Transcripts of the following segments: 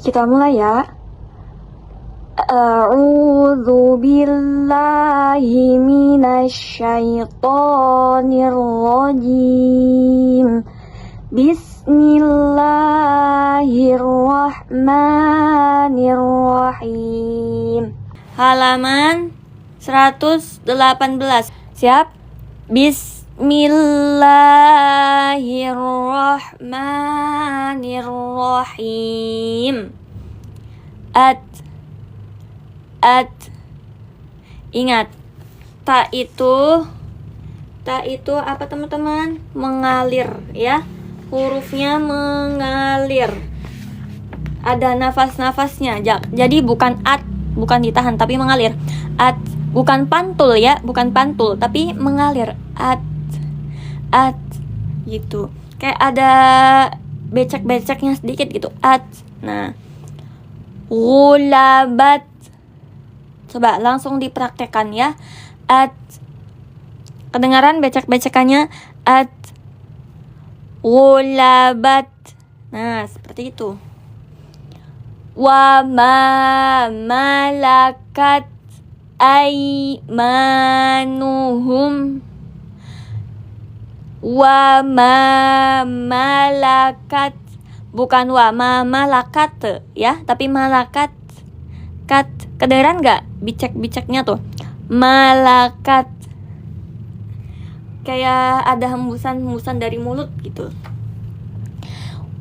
Kita mulai ya. A'udzu billahi minasyaitonir rajim. Bismillahirrahmanirrahim. Halaman 118. Siap? Bismillahirrahmanirrahim. At. Ingat, ta itu apa teman-teman? Mengalir ya. Hurufnya mengalir. Ada nafas-nafasnya. Jadi bukan at, bukan ditahan tapi mengalir. At, bukan pantul ya, bukan pantul tapi mengalir. At gitu. Kayak ada becek-beceknya sedikit gitu. At. Nah. Ghulabat. Coba langsung dipraktekkan ya. At. Kedengaran becek-becekannya? At. Ghulabat. Nah, seperti itu. Wa ma malakat aymanuhum. Wa ma malakat. Bukan wa ma malakat ya, tapi malakat. Kat. Kedengeran nggak bicek-biceknya tuh? Malakat. Kayak ada hembusan-hembusan dari mulut gitu.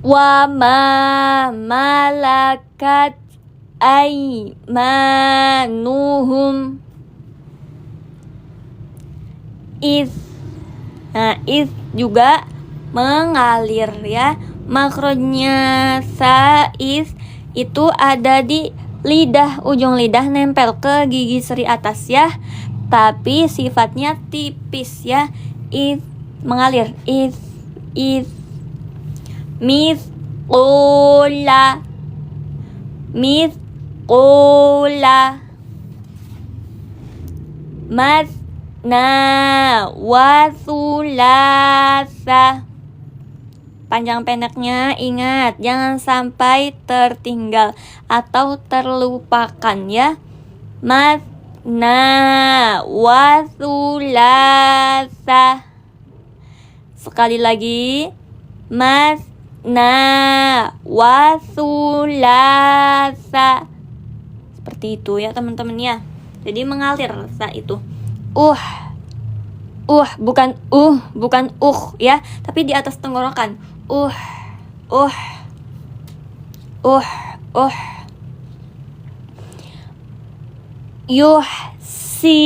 Wa ma malakat aymanuhum. Nah, juga mengalir ya. Makrojnya sa'is itu ada di lidah, ujung lidah nempel ke gigi seri atas ya. Tapi sifatnya tipis ya. Mengalir. Mithqala. Masna wa thulatsa. Panjang pendeknya ingat, jangan sampai tertinggal atau terlupakan ya. Masna wa thulatsa. Sekali lagi. Masna wa thulatsa. Seperti itu ya teman-teman ya. Jadi mengalir sa itu. Bukan ya, tapi di atas tenggorokan. Yuhsinuna.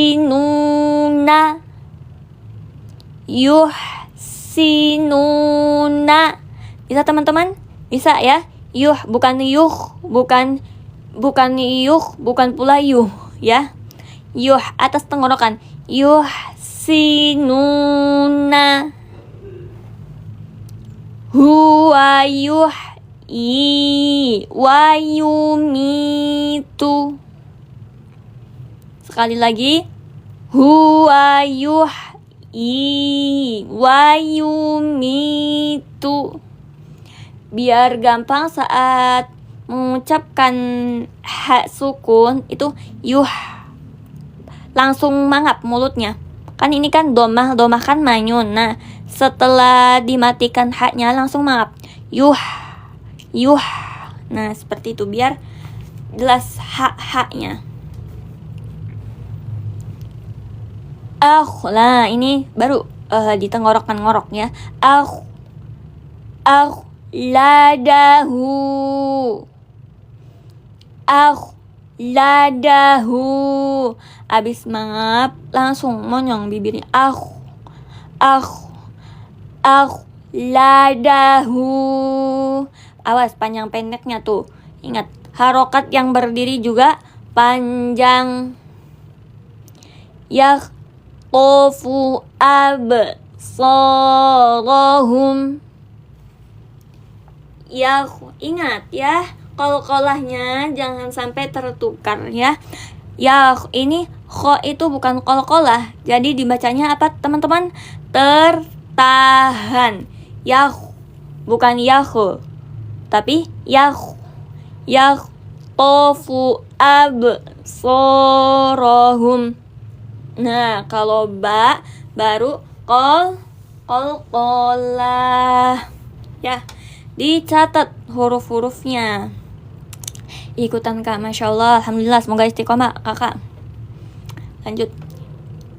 Bisa teman-teman? Bisa ya? Bukan pula yuh ya. Atas tenggorokan. Yuhsinuna. Huwa yuhyi wa yumitu. Sekali lagi. Huwa yuhyi wa yumitu. Biar gampang saat mengucapkan ha sukun itu langsung mangap mulutnya. Kan ini kan domah kan manyun. Nah, setelah dimatikan haknya langsung mangap. Nah, seperti itu biar jelas haknya. Nah, ini baru di tenggorokan ngorok ya. Ladahu. Abis mangap langsung monyong bibirnya. Ladahu. Awas panjang pendeknya tuh. Ingat, harokat yang berdiri juga panjang. Yakhtofu absarahum. Ingat ya, qalqalahnya jangan sampai tertukar ya. Ini kho itu bukan qalqalah. Jadi dibacanya apa teman-teman? Tertahan. Bukan yahu, tapi yakhtofu absarahum. Nah, kalau ba baru qalqalah. Ya, dicatat huruf-hurufnya. Ikutan Kak, Masya Allah, Alhamdulillah, semoga istiqomah Kakak. Lanjut.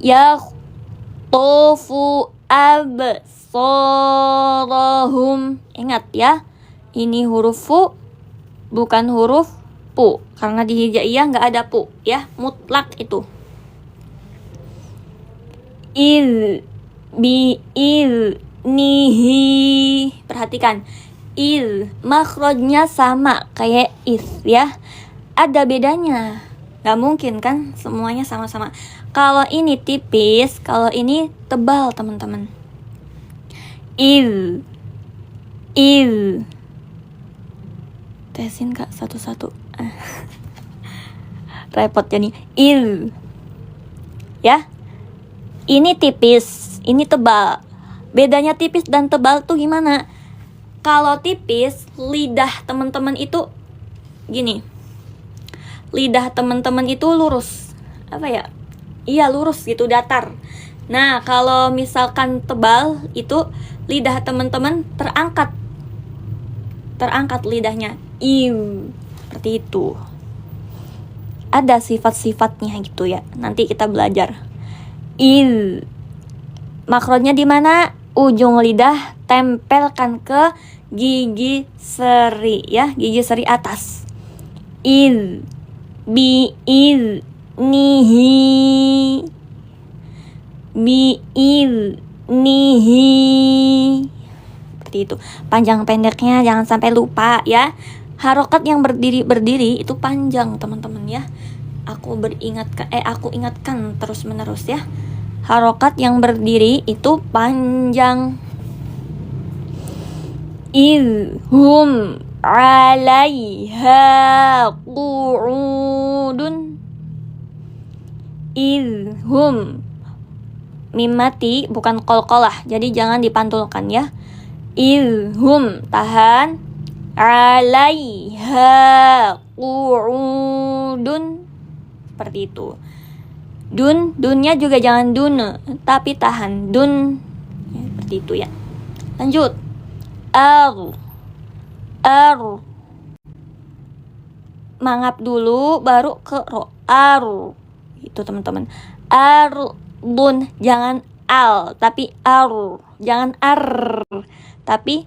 Yakhtofu absarahum. Ingat ya, ini huruf fu, bukan huruf pu, karena di hijaiyah nggak ada pu ya, mutlak itu. Nihi. Perhatikan, makhrajnya sama kayak ya, ada bedanya. Gak mungkin kan semuanya sama-sama. Kalau ini tipis, kalau ini tebal teman-teman. Tesin Kak satu-satu. Repot jadi. Ya. Ini tipis, ini tebal. Bedanya tipis dan tebal tuh gimana? Kalau tipis, lidah teman-teman itu gini. Lidah teman-teman itu lurus. Apa ya? Iya, lurus gitu, datar. Nah, kalau misalkan tebal itu lidah teman-teman terangkat. Terangkat lidahnya. Seperti itu. Ada sifat-sifatnya gitu ya. Nanti kita belajar. Makronya di mana? Ujung lidah tempelkan ke gigi seri ya, gigi seri atas. Nihi. Seperti itu. Panjang pendeknya jangan sampai lupa ya. Harokat yang berdiri itu panjang teman-teman ya. Aku ingatkan terus-menerus ya. Harokat yang berdiri itu panjang. Hum 'alaiha qu'udun. Hum. Mim mati bukan qalqalah, jadi jangan dipantulkan ya. Hum tahan. 'alaiha qu'udun. Seperti itu. Dunnya juga jangan dun, tapi tahan dun ya, seperti itu ya. Lanjut. Mangap dulu baru ke ro. Itu teman-teman. Bun, jangan al tapi jangan tapi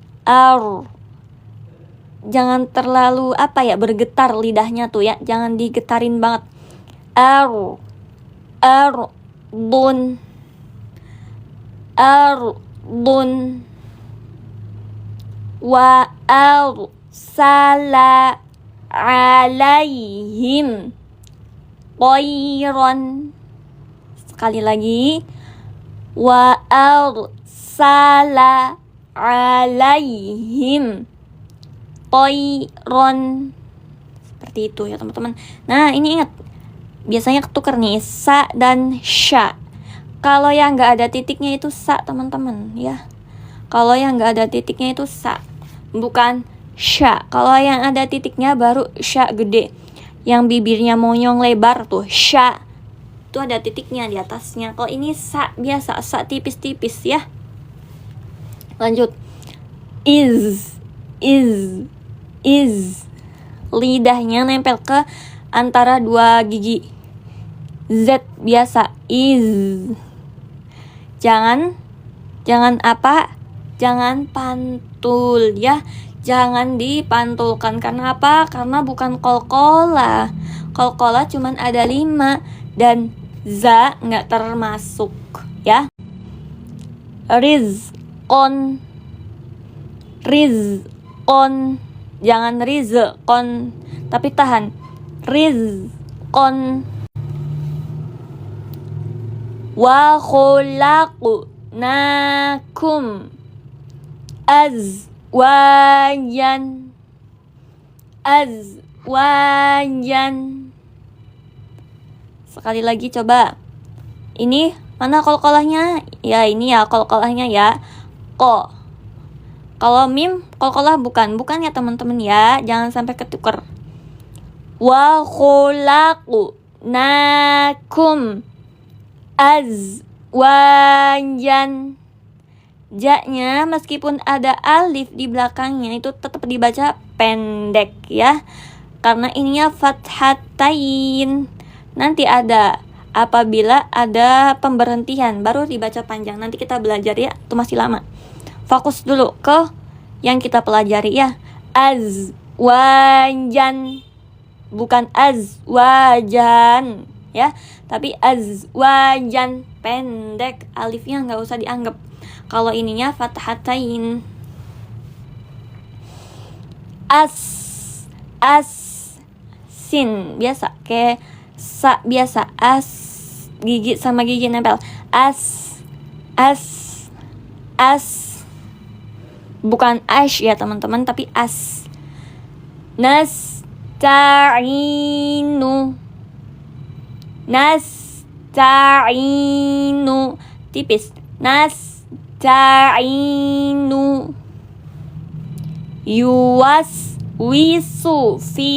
jangan terlalu bergetar lidahnya tuh ya, jangan digetarin banget. Bun wa arsala alaihim tayran. Sekali lagi, wa arsala alaihim tayran. Seperti itu ya teman-teman. Nah, ini ingat, biasanya ketukar nih sa dan sya. Kalau yang nggak ada titiknya itu sa teman-teman ya. Kalau yang nggak ada titiknya itu sa, bukan sya. Kalau yang ada titiknya baru sya gede. Yang bibirnya monyong lebar tuh sya. Itu ada titiknya di atasnya. Kalau ini sa biasa, sa tipis-tipis ya. Lanjut. Is. Lidahnya nempel ke antara dua gigi. Z biasa. Is. Jangan jangan pantul ya. Jangan dipantulkan. Karena apa? Karena bukan qalqalah. Qalqalah cuman ada 5 dan za nggak termasuk ya. Rizqon, jangan rizqon tapi tahan. Rizqon. Wa khalaqnakum azwajan. Sekali lagi coba. Ini mana qalqalahnya? Ya ini ya qalqalahnya ya. Ko. Kalau mim qalqalah bukan ya teman-teman ya. Jangan sampai ketukar. wa khalaqnakum azwajan. Ja-nya meskipun ada alif di belakangnya itu tetap dibaca pendek ya, karena ininya fathatain. Nanti ada apabila ada pemberhentian baru dibaca panjang. Nanti kita belajar ya, itu masih lama. Fokus dulu ke yang kita pelajari ya. Azwajan, bukan azwajan ya, tapi azwajan, pendek, alifnya nggak usah dianggap. Kalau ininya fathatain. Sin biasa kayak sa biasa, gigi sama gigi nempel. Bukan ash ya teman-teman, tapi nasta'inu tipis. Nasta'inu yuwaswisu fi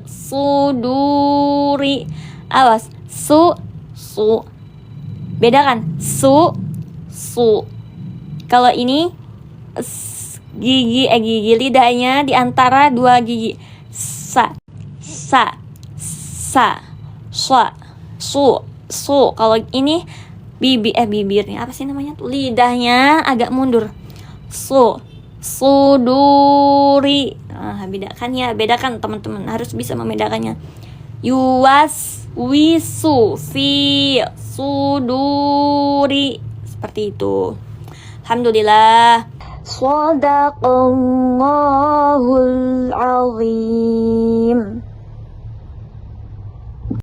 suduri. Awas, su bedakan, su. Kalau ini gigi lidahnya di antara dua gigi. Sa. Su. Kalau ini bibirnya apa sih namanya tuh, lidahnya agak mundur. Suduri. Nah, bedakan teman-teman, harus bisa membedakannya. Yuwaswisu fi suduri, seperti itu. Alhamdulillah. Shadaqallahul azim.